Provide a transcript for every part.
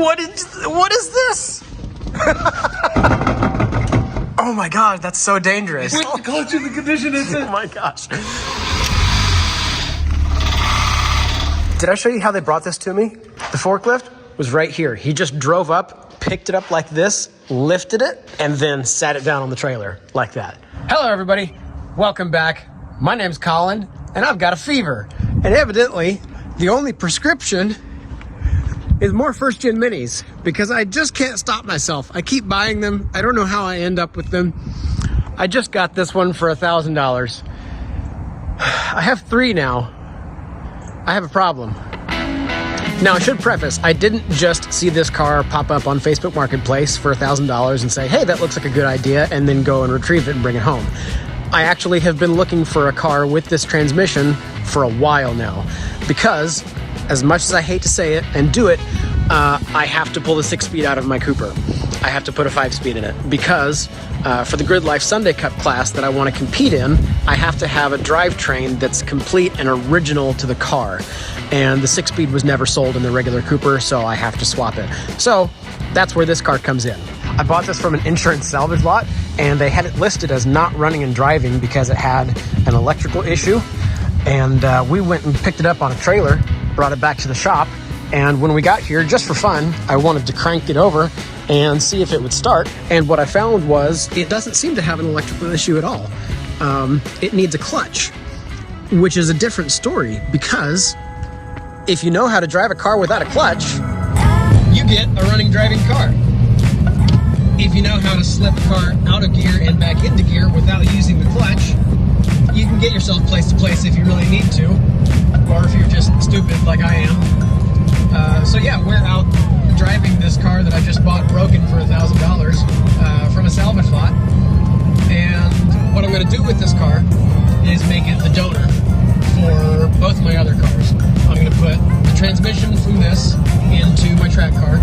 What is this? Oh my God, that's so dangerous. With the clutch in the condition it's in. Oh my gosh. Did I show you how they brought this to me? The forklift was right here. He just drove up, picked it up like this, lifted it, and then sat it down on the trailer like that. Hello, everybody. Welcome back. My name's Colin, and I've got a fever. And evidently, the only prescription is more first-gen minis because I just can't stop myself. I keep buying them. I don't know how I end up with them. I just got this one for $1,000. I have 3 now. I have a problem. Now, I should preface, I didn't just see this car pop up on Facebook Marketplace for $1,000 and say, hey, that looks like a good idea, and then go and retrieve it and bring it home. I actually have been looking for a car with this transmission for a while now because, as much as I hate to say it and do it, I have to pull the 6-speed out of my Cooper. I have to put a 5-speed in it because for the Gridlife Sundae Cup class that I want to compete in, I have to have a drivetrain that's complete and original to the car. And the 6-speed was never sold in the regular Cooper, so I have to swap it. So that's where this car comes in. I bought this from an insurance salvage lot, and they had it listed as not running and driving because it had an electrical issue. And we went and picked it up on a trailer, brought it back to the shop, and when we got here, just for fun, I wanted to crank it over and see if it would start. And what I found was it doesn't seem to have an electrical issue at all. It needs a clutch, which is a different story because if you know how to drive a car without a clutch, you get a running, driving car. If you know how to slip a car out of gear and back into gear without using the clutch, you can get yourself place to place if you really need to, or if you're just stupid like I am. So yeah, we're out driving this car that I just bought broken for $1,000 from a salvage lot. And what I'm going to do with this car is make it the donor for both of my other cars. I'm going to put the transmission from this into my track car.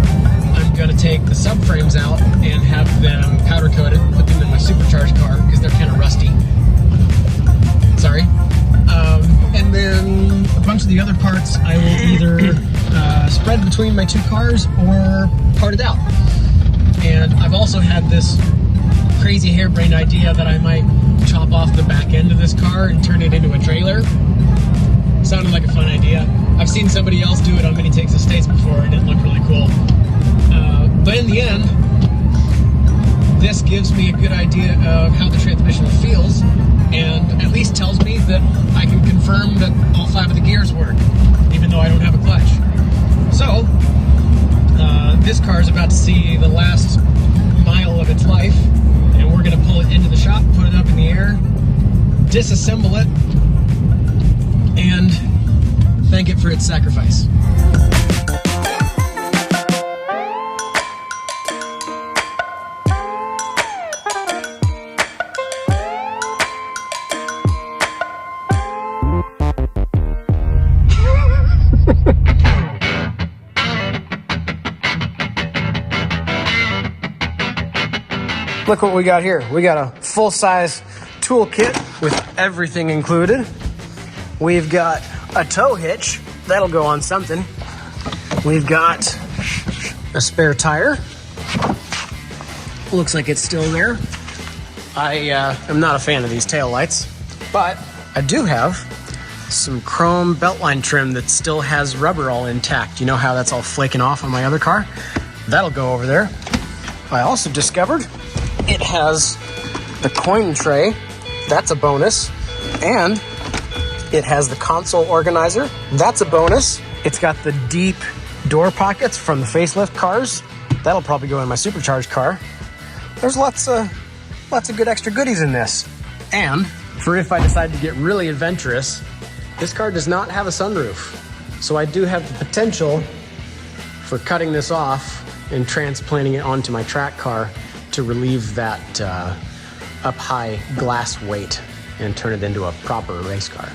I'm going to take the subframes out and have them powder coated, put them in my supercharged car because they're kind of rusty. Sorry. And then a bunch of the other parts I will either spread between my 2 cars or part it out. And I've also had this crazy harebrained idea that I might chop off the back end of this car and turn it into a trailer. Sounded like a fun idea. I've seen somebody else do it on Mini Takes Estates before and it looked really cool. But in the end, this gives me a good idea of how the transmission feels and at least tells me that I can confirm that all 5 of the gears work, even though I don't have a clutch. So, this car is about to see the last mile of its life, and we're going to pull it into the shop, put it up in the air, disassemble it, and thank it for its sacrifice. Look what we got here. We got a full-size toolkit with everything included. We've got a tow hitch. That'll go on something. We've got a spare tire. Looks like it's still there. I am not a fan of these taillights, but I do have some chrome beltline trim that still has rubber all intact. You know how that's all flaking off on my other car? That'll go over there. I also discovered it has the coin tray. That's a bonus. And it has the console organizer. That's a bonus. It's got the deep door pockets from the facelift cars. That'll probably go in my supercharged car. There's lots of good extra goodies in this. And for if I decide to get really adventurous, this car does not have a sunroof. So I do have the potential for cutting this off and transplanting it onto my track car to relieve that up high glass weight and turn it into a proper race car.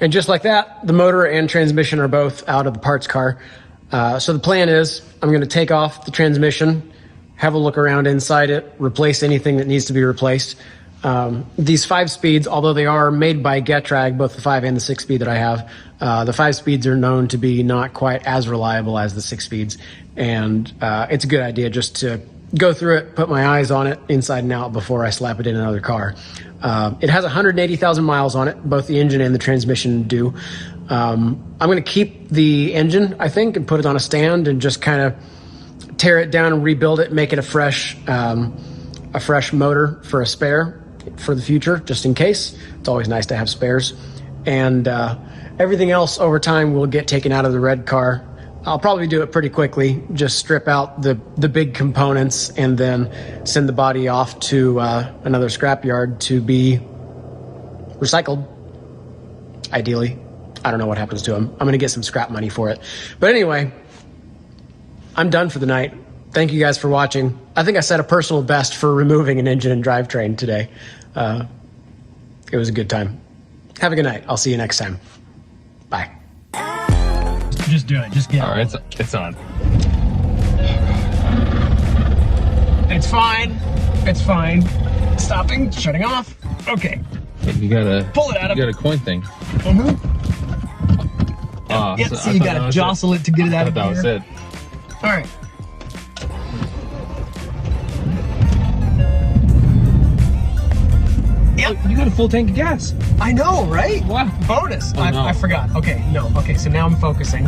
And just like that, the motor and transmission are both out of the parts car. So the plan is I'm going to take off the transmission, have a look around inside it, replace anything that needs to be replaced. These 5 speeds, although they are made by Getrag, both the 5 and the 6 speed that I have, the 5 speeds are known to be not quite as reliable as the 6 speeds. And it's a good idea just to go through it, put my eyes on it inside and out before I slap it in another car. It has 180,000 miles on it, both the engine and the transmission do. I'm going to keep the engine, I think, and put it on a stand and just kind of tear it down and rebuild it, make it a fresh motor for a spare for the future, just in case. It's always nice to have spares. And everything else over time will get taken out of the red car. I'll probably do it pretty quickly, just strip out the big components and then send the body off to another scrapyard to be recycled, ideally. I don't know what happens to them. I'm going to get some scrap money for it. But anyway, I'm done for the night. Thank you guys for watching. I think I set a personal best for removing an engine and drivetrain today. It was a good time. Have a good night. I'll see you next time. Bye. Just do it. Just get it. All right, it's on. It's fine. It's fine. Stopping. Shutting off. Okay. You gotta pull it out of. You got a coin thing. Yep. So you gotta jostle it to get it out of that was it. All right. Yep. You got a full tank of gas. I know, right? Wow. Bonus. Oh, no. I forgot. Okay, no. Okay, so now I'm focusing.